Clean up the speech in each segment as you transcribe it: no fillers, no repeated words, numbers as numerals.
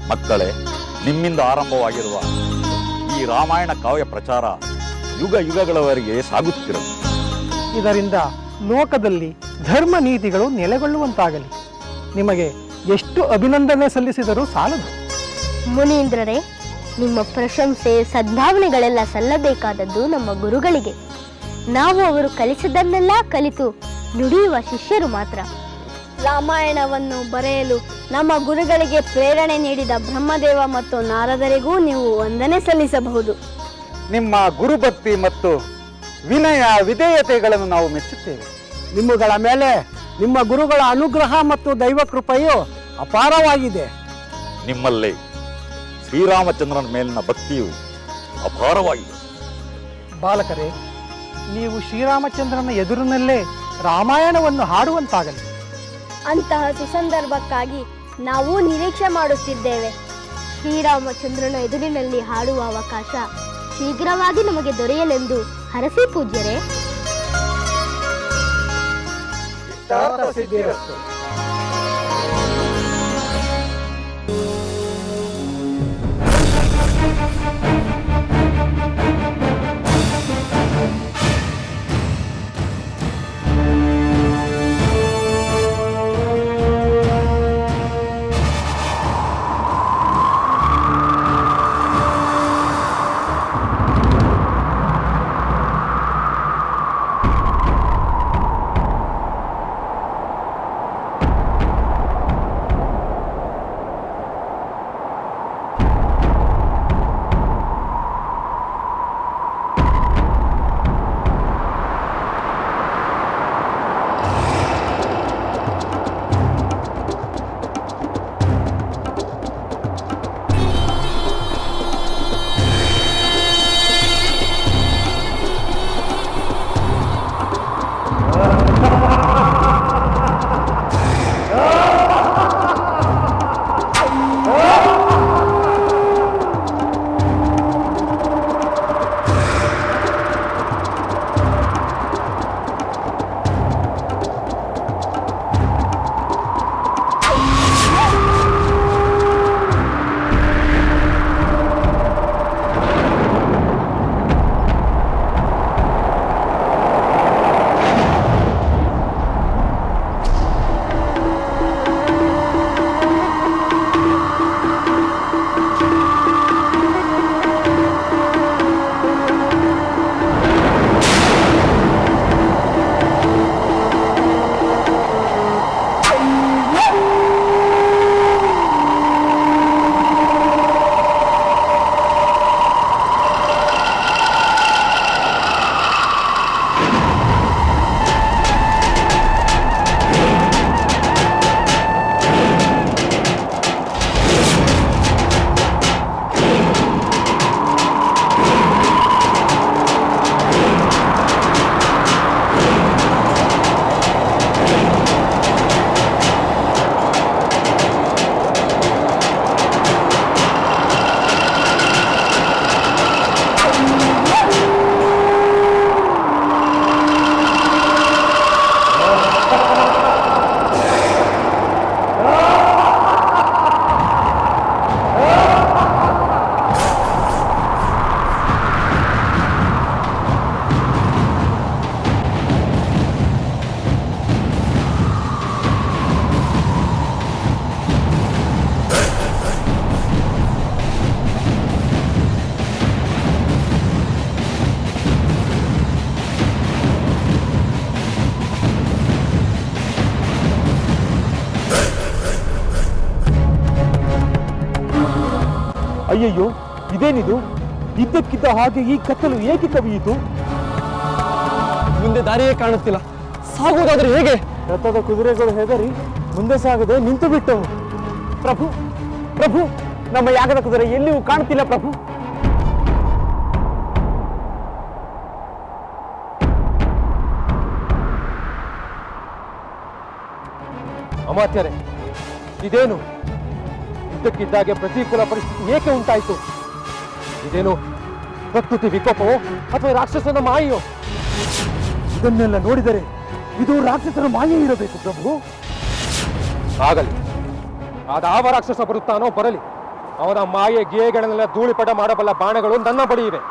ಮಕ್ಕಳೇ, ನಿಮ್ಮಿಂದ ಆರಂಭವಾಗಿರುವ ಈ ರಾಮಾಯಣ ಕಾವ್ಯ ಪ್ರಚಾರ ಯುಗ ಯುಗಗಳವರೆಗೆ ಸಾಗುತ್ತಿರಲಿ. ಇದರಿಂದ ಲೋಕದಲ್ಲಿ ಧರ್ಮ ನೀತಿಗಳು ನೆಲೆಗೊಳ್ಳುವಂತಾಗಲಿ. ನಿಮಗೆ ಎಷ್ಟು ಅಭಿನಂದನೆ ಸಲ್ಲಿಸಿದರೂ ಸಾಲದು. ಮುನೀಂದ್ರರೇ, ನಿಮ್ಮ ಪ್ರಶಂಸೆ ಸದ್ಭಾವನೆಗಳೆಲ್ಲ ಸಲ್ಲಬೇಕಾದದ್ದು ನಮ್ಮ ಗುರುಗಳಿಗೆ. ನಾವು ಅವರು ಕಲಿಸಿದ್ದನ್ನೆಲ್ಲ ಕಲಿತು ನುಡಿಯುವ ಶಿಷ್ಯರು ಮಾತ್ರ. ರಾಮಾಯಣವನ್ನು ಬರೆಯಲು ನಮ್ಮ ಗುರುಗಳಿಗೆ ಪ್ರೇರಣೆ ನೀಡಿದ ಬ್ರಹ್ಮದೇವ ಮತ್ತು ನಾರದರಿಗೂ ನೀವು ವಂದನೆ ಸಲ್ಲಿಸಬಹುದು. ನಿಮ್ಮ ಗುರುಭಕ್ತಿ ಮತ್ತು ವಿನಯ ವಿಧೇಯತೆಗಳನ್ನು ನಾವು ಮೆಚ್ಚುತ್ತೇವೆ. ನಿಮ್ಮಗಳ ಮೇಲೆ ನಿಮ್ಮ ಗುರುಗಳ ಅನುಗ್ರಹ ಮತ್ತು ದೈವ ಕೃಪೆಯು ಅಪಾರವಾಗಿದೆ. ನಿಮ್ಮಲ್ಲೇ ಶ್ರೀರಾಮಚಂದ್ರನ ಮೇಲಿನ ಭಕ್ತಿಯು ಅಪಾರವಾಗಿದೆ. ಬಾಲಕರೇ, ನೀವು ಶ್ರೀರಾಮಚಂದ್ರನ ಎದುರಿನಲ್ಲೇ ರಾಮಾಯಣವನ್ನು ಹಾಡುವಂತಾಗಲಿ. ಅಂತಹ ಸುಸಂದರ್ಭಕ್ಕಾಗಿ ನಾವು ನಿರೀಕ್ಷೆ ಮಾಡುತ್ತಿದ್ದೇವೆ. ಶ್ರೀರಾಮಚಂದ್ರನ ಎದುರಿನಲ್ಲಿ ಹಾಡುವ ಅವಕಾಶ ಶೀಘ್ರವಾಗಿ ನಮಗೆ ದೊರೆಯಲೆಂದು ಹರಸಿ ಪೂಜ್ಯರೇ. ಅಯ್ಯಯ್ಯೋ, ಇದೇನಿದು? ಇದ್ದಕ್ಕಿದ್ದ ಹಾಗೆ ಈ ಕತ್ತಲು ಏಕೆ ಕವಿಯಿತು? ಮುಂದೆ ದಾರಿಯೇ ಕಾಣುತ್ತಿಲ್ಲ. ಸಾಗುವುದಾದ್ರೆ ಹೇಗೆ? ರಥದ ಕುದುರೆಗಳು ಹೆದರಿ ಮುಂದೆ ಸಾಗದೆ ನಿಂತು ಬಿಟ್ಟವು. ಪ್ರಭು, ಪ್ರಭು, ನಮ್ಮ ಯಾಗದ ಕುದುರೆ ಎಲ್ಲಿಯೂ ಕಾಣುತ್ತಿಲ್ಲ ಪ್ರಭು. ಅಮಾತ್ಯರೇ, ಇದೇನು? ಇದ್ದಕ್ಕಿದ್ದಾಗೆ ಪ್ರತಿಕೂಲ ಪರಿಸ್ಥಿತಿ ಏಕೆ ಉಂಟಾಯಿತು? ಇದೇನು ಪ್ರಕೃತಿ ವಿಕೋಪವೋ ಅಥವಾ ರಾಕ್ಷಸನ ಮಾಯೆಯೋ? ಇದನ್ನೆಲ್ಲ ನೋಡಿದರೆ ಇದು ರಾಕ್ಷಸನ ಮಾಯೆ ಇರಬೇಕು ಪ್ರಭು. ಆಗಲಿ, ಅದಾವ ರಾಕ್ಷಸ ಬರುತ್ತಾನೋ ಬರಲಿ, ಅವನ ಮಾಯೆ ಗೇಯಗಳನ್ನೆಲ್ಲ ಧೂಳಿಪಟ ಮಾಡಬಲ್ಲ ಬಾಣಗಳು ನನ್ನ ಬಳಿ ಇವೆ.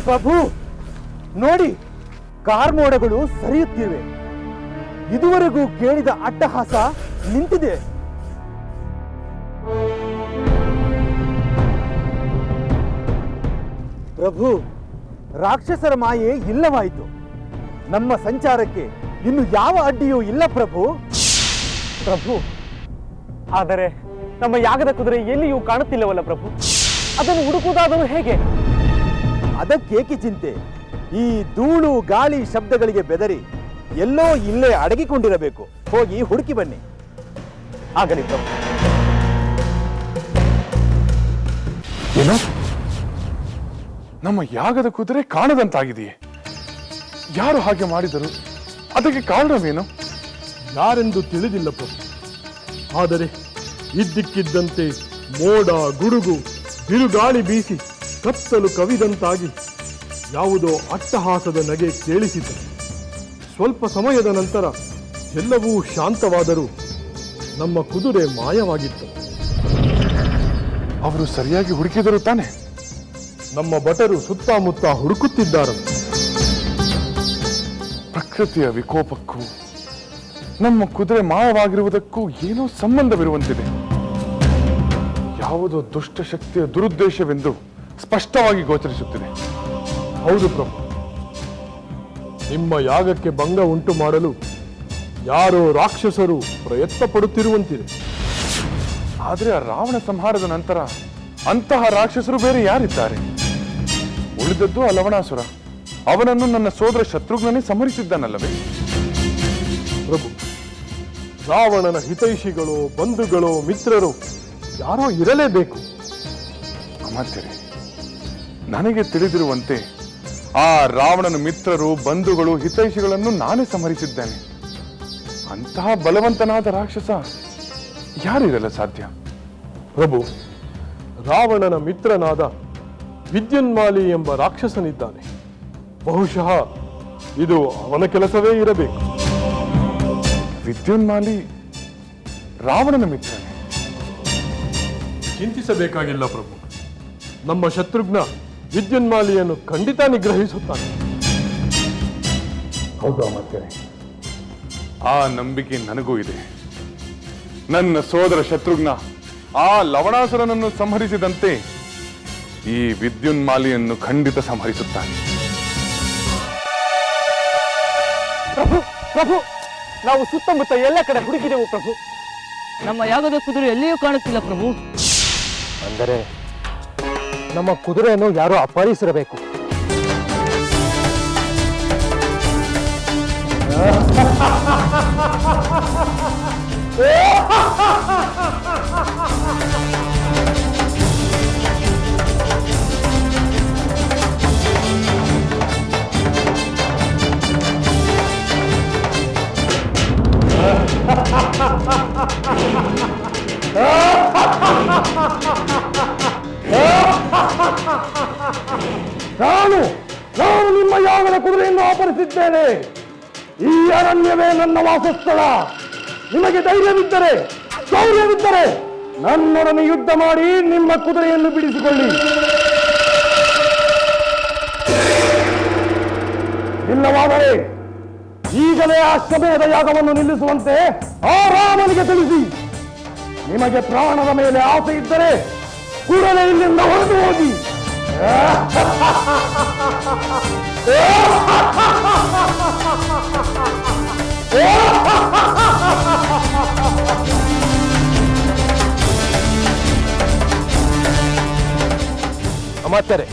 ಪ್ರಭು ನೋಡಿ, ಕಾರ್ಮೋಡಗಳು ಸರಿಯುತ್ತಿವೆ. ಇದುವರೆಗೂ ಕೇಳಿದ ಅಟ್ಟಹಾಸ ನಿಂತಿದೆ. ಪ್ರಭು, ರಾಕ್ಷಸರ ಮಾಯೆ ಇಲ್ಲವಾಯಿತು. ನಮ್ಮ ಸಂಚಾರಕ್ಕೆ ಇನ್ನು ಯಾವ ಅಡ್ಡಿಯೂ ಇಲ್ಲ ಪ್ರಭು. ಪ್ರಭು, ಆದರೆ ನಮ್ಮ ಯಾಗದ ಕುದುರೆ ಎಲ್ಲಿಯೂ ಕಾಣುತ್ತಿಲ್ಲವಲ್ಲ ಪ್ರಭು. ಅದನ್ನು ಹುಡುಕುವುದಾದರೂ ಹೇಗೆ? ಅದಕ್ಕೇಕೆ ಚಿಂತೆ? ಈ ಧೂಳು ಗಾಳಿ ಶಬ್ದಗಳಿಗೆ ಬೆದರಿ ಎಲ್ಲೋ ಇಲ್ಲೇ ಅಡಗಿಕೊಂಡಿರಬೇಕು. ಹೋಗಿ ಹುಡುಕಿ ಬನ್ನಿ. ಆಗಲಿ ಪ್ರಭು. ಏನು, ನಮ್ಮ ಯಾಗದ ಕುದುರೆ ಕಾಣದಂತಾಗಿದೆಯೇ? ಯಾರು ಹಾಗೆ ಮಾಡಿದರು? ಅದಕ್ಕೆ ಕಾರಣವೇನು? ಯಾರೆಂದು ತಿಳಿದಿಲ್ಲ ಪ್ರಭು. ಆದರೆ ಇದ್ದಕ್ಕಿದ್ದಂತೆ ಮೋಡ ಗುಡುಗು ಬಿರುಗಾಳಿ ಬೀಸಿ ಕತ್ತಲು ಕವಿದಂತಾಗಿ ಯಾವುದೋ ಅಟ್ಟಹಾಸದ ನಗೆ ಕೇಳಿಸಿತು. ಸ್ವಲ್ಪ ಸಮಯದ ನಂತರ ಎಲ್ಲವೂ ಶಾಂತವಾದರೂ ನಮ್ಮ ಕುದುರೆ ಮಾಯವಾಗಿತ್ತು. ಅವರು ಸರಿಯಾಗಿ ಹುಡುಕಿದರು ತಾನೆ? ನಮ್ಮ ಭಟರು ಸುತ್ತಮುತ್ತ ಹುಡುಕುತ್ತಿದ್ದಾರಂತೆ. ಪ್ರಕೃತಿಯ ವಿಕೋಪಕ್ಕೂ ನಮ್ಮ ಕುದುರೆ ಮಾಯವಾಗಿರುವುದಕ್ಕೂ ಏನೋ ಸಂಬಂಧವಿರುವಂತಿದೆ. ಯಾವುದೋ ದುಷ್ಟ ಶಕ್ತಿಯ ದುರುದ್ದೇಶವೆಂದು ಸ್ಪಷ್ಟವಾಗಿ ಗೋಚರಿಸುತ್ತಿದೆ. ಹೌದು ಪ್ರಭು, ನಿಮ್ಮ ಯಾಗಕ್ಕೆ ಭಂಗ ಉಂಟು ಮಾಡಲು ಯಾರೋ ರಾಕ್ಷಸರು ಪ್ರಯತ್ನ ಪಡುತ್ತಿರುವಂತಿದೆ. ಆದರೆ ಆ ರಾವಣ ಸಂಹಾರದ ನಂತರ ಅಂತಹ ರಾಕ್ಷಸರು ಬೇರೆ ಯಾರಿದ್ದಾರೆ? ಉಳಿದದ್ದು ಆ ಲವಣಾಸುರ. ಅವನನ್ನು ನನ್ನ ಸೋದರ ಶತ್ರುಘ್ನನೇ ಸಂಹರಿಸಿದ್ದಾನಲ್ಲವೇ? ಪ್ರಭು, ರಾವಣನ ಹಿತೈಷಿಗಳು, ಬಂಧುಗಳು, ಮಿತ್ರರು ಯಾರೋ ಇರಲೇಬೇಕು. ಅಮಾತ್ಯರೇ, ನನಗೆ ತಿಳಿದಿರುವಂತೆ ಆ ರಾವಣನ ಮಿತ್ರರು, ಬಂಧುಗಳು, ಹಿತೈಷಿಗಳನ್ನು ನಾನೇ ಸಂಹರಿಸಿದ್ದೇನೆ. ಅಂತಹ ಬಲವಂತನಾದ ರಾಕ್ಷಸ ಯಾರಿರಲ್ಲ ಸಾಧ್ಯ? ಪ್ರಭು, ರಾವಣನ ಮಿತ್ರನಾದ ವಿದ್ಯುನ್ಮಾಲಿ ಎಂಬ ರಾಕ್ಷಸನಿದ್ದಾನೆ. ಬಹುಶಃ ಇದು ಅವನ ಕೆಲಸವೇ ಇರಬೇಕು. ವಿದ್ಯುನ್ಮಾಲಿ ರಾವಣನ ಮಿತ್ರನೇ? ಚಿಂತಿಸಬೇಕಾಗಿಲ್ಲ ಪ್ರಭು. ನಮ್ಮ ಶತ್ರುಘ್ನ ವಿದ್ಯುನ್ಮಾಲಿಯನ್ನು ಖಂಡಿತ ನಿಗ್ರಹಿಸುತ್ತಾನೆ. ಹೌದು ಅಮಾತ್ಯರೇ, ಆ ನಂಬಿಕೆ ನನಗೂ ಇದೆ. ನನ್ನ ಸೋದರ ಶತ್ರುಘ್ನ ಆ ಲವಣಾಸುರನನ್ನು ಸಂಹರಿಸಿದಂತೆ ಈ ವಿದ್ಯುನ್ಮಾಲಿಯನ್ನು ಖಂಡಿತ ಸಂಹರಿಸುತ್ತಾನೆ. ಪ್ರಭು, ಪ್ರಭು, ನಾವು ಸುತ್ತಮುತ್ತ ಎಲ್ಲ ಕಡೆ ಹುಡುಕಿದೆವು ಪ್ರಭು. ನಮ್ಮ ಯಾಗದ ಕುದುರೆ ಎಲ್ಲಿಯೂ ಕಾಣುತ್ತಿಲ್ಲ ಪ್ರಭು. ಅಂದರೆ ನಮ್ಮ ಕುದುರೆಯನ್ನು ಯಾರೋ ಅಪಹರಿಸಿರಬೇಕು. ನಾನು ನಿಮ್ಮ ಯಾಗದ ಕುದುರೆಯನ್ನು ಅಪಹರಿಸಿದ್ದೇನೆ. ಈ ಅರಣ್ಯವೇ ನನ್ನ ವಾಸಸ್ಥಳ. ನಿಮಗೆ ಧೈರ್ಯವಿದ್ದರೆ, ಶೌರ್ಯವಿದ್ದರೆ ನನ್ನೊಡನೆ ಯುದ್ಧ ಮಾಡಿ ನಿಮ್ಮ ಕುದುರೆಯನ್ನು ಬಿಡಿಸಿಕೊಳ್ಳಿ. ಇಲ್ಲವಾದರೆ ಈಗಲೇ ಆ ಶಮೆಯದ ಯಾಗವನ್ನು ನಿಲ್ಲಿಸುವಂತೆ ಆ ರಾಮನಿಗೆ ತಿಳಿಸಿ. ನಿಮಗೆ ಪ್ರಾಣದ ಮೇಲೆ ಆಸೆ ಇದ್ದರೆ ಕೂಡಲೇ ಇಲ್ಲಿಂದ ಹೊರಟು ಹೋಗಿ. ಅಮಾತ್ಯರೇ,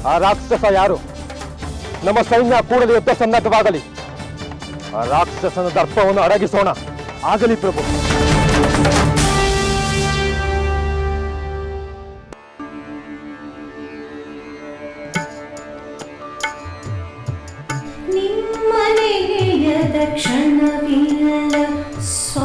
ಆ ರಾಕ್ಷಸ ಯಾರು? ನಮ್ಮ ಸೈನ್ಯ ಕೂಡಲೇ ಯುದ್ಧ ಸನ್ನದ್ಧವಾಗಲಿ. ಆ ರಾಕ್ಷಸನ ದರ್ಪವನ್ನು ಅಡಗಿಸೋಣ. ಆಗಲಿ ಪ್ರಭು. ನಿಮ್ಮನೆಯ ದಕ್ಷಿಣವಿಲ್ಲ ಸ್ವ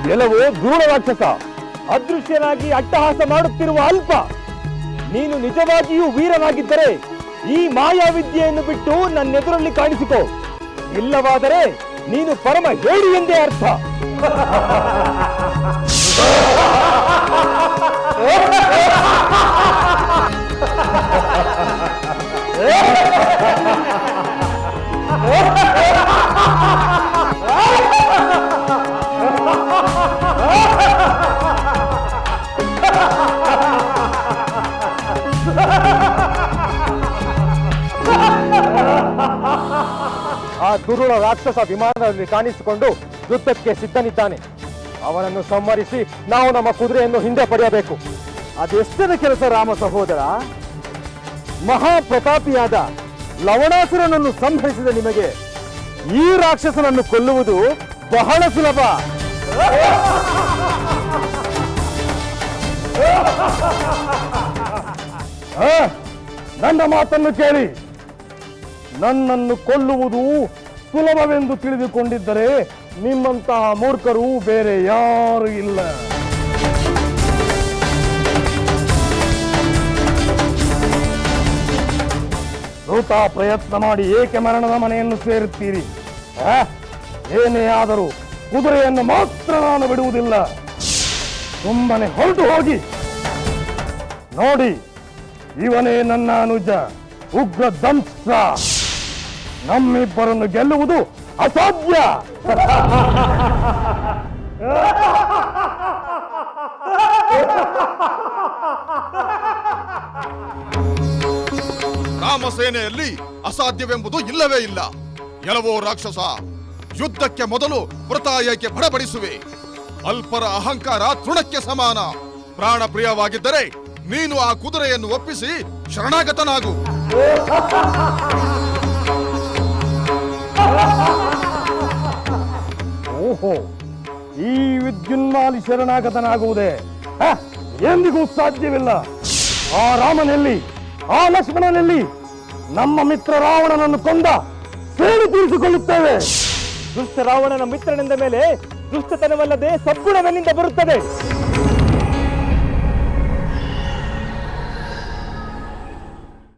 ಗೆಲುವು ಧೂಳ ರಾಕ್ಷಸ, ಅದೃಶ್ಯನಾಗಿ ಅಟ್ಟಹಾಸ ಮಾಡುತ್ತಿರುವ ಅಲ್ಪ. ನೀನು ನಿಜವಾಗಿಯೂ ವೀರನಾಗಿದ್ದರೆ ಈ ಮಾಯಾವಿದ್ಯೆಯನ್ನು ಬಿಟ್ಟು ನನ್ನೆದುರಲ್ಲಿ ಕಾಣಿಸಿಕೋ. ಇಲ್ಲವಾದರೆ ನೀನು ಪರಮ ಹೇಳಿ ಎಂದೇ ಅರ್ಥ. ಆ ದುರುಳ ರಾಕ್ಷಸ ವಿಮಾನದಲ್ಲಿ ಕಾಣಿಸಿಕೊಂಡು ಯುದ್ಧಕ್ಕೆ ಸಿದ್ಧನಿದ್ದಾನೆ. ಅವನನ್ನು ಸಂಹರಿಸಿ ನಾವು ನಮ್ಮ ಕುದುರೆಯನ್ನು ಹಿಂದೆ ಪಡೆಯಬೇಕು. ಅದೆಷ್ಟರ ಕೆಲಸ ರಾಮ ಸಹೋದರ. ಮಹಾಪ್ರತಾಪಿಯಾದ ಲವಣಾಸುರನನ್ನು ಸಂಹರಿಸಿದ ನಿಮಗೆ ಈ ರಾಕ್ಷಸನನ್ನು ಕೊಲ್ಲುವುದು ಬಹಳ ಸುಲಭ. ನನ್ನ ಮಾತನ್ನು ಕೇಳಿ. ನನ್ನನ್ನು ಕೊಲ್ಲುವುದು ಸುಲಭವೆಂದು ತಿಳಿದುಕೊಂಡಿದ್ದರೆ ನಿಮ್ಮಂತಹ ಮೂರ್ಖರು ಬೇರೆ ಯಾರು ಇಲ್ಲ. ಋತ ಪ್ರಯತ್ನ ಮಾಡಿ ಏಕೆ ಮರಣದ ಮನೆಯನ್ನು ಸೇರುತ್ತೀರಿ? ಏನೇ ಆದರೂ ಕುದುರೆಯನ್ನು ಮಾತ್ರ ನಾನು ಬಿಡುವುದಿಲ್ಲ. ಸುಮ್ಮನೆ ಹೊರಟು ಹೋಗಿ. ನೋಡಿ, ಇವನೇ ನನ್ನ ಅನುಜ ಉಗ್ರ ದಂಶ. ನಮ್ಮಿಬ್ಬರನ್ನು ಗೆಲ್ಲುವುದು ಅಸಾಧ್ಯ. ರಾಮಸೇನೆಯಲ್ಲಿ ಅಸಾಧ್ಯವೆಂಬುದು ಇಲ್ಲವೇ ಇಲ್ಲ. ಎಲ್ಲವೋ ರಾಕ್ಷಸ, ಯುದ್ಧಕ್ಕೆ ಮೊದಲು ವೃತ ಏಕೆ ಬಡಬಡಿಸುವೆ? ಅಲ್ಪರ ಅಹಂಕಾರ ತೃಣಕ್ಕೆ ಸಮಾನ. ಪ್ರಾಣ ಪ್ರಿಯವಾಗಿದ್ದರೆ ನೀನು ಆ ಕುದುರೆಯನ್ನು ಒಪ್ಪಿಸಿ ಶರಣಾಗತನಾಗು. ಓಹೋ, ಈ ವಿದ್ಯುನ್ಮಾಲಿ ಶರಣಾಗತನಾಗುವುದೇ ಎಂದಿಗೂ ಸಾಧ್ಯವಿಲ್ಲ. ಆ ರಾಮನಲ್ಲಿ, ಆ ಲಕ್ಷ್ಮಣನಲ್ಲಿ ನಮ್ಮ ಮಿತ್ರ ರಾವಣನನ್ನು ಕೊಂದ ಸೇಡು ತೀರಿಸಿಕೊಳ್ಳುತ್ತೇವೆ. ದುಷ್ಟ ರಾವಣನ ಮಿತ್ರನೆಂದ ಮೇಲೆ ದುಷ್ಟತನವಲ್ಲದೆ ಸದ್ಗುಣವೆಲ್ಲಿಂದ ಬರುತ್ತದೆ?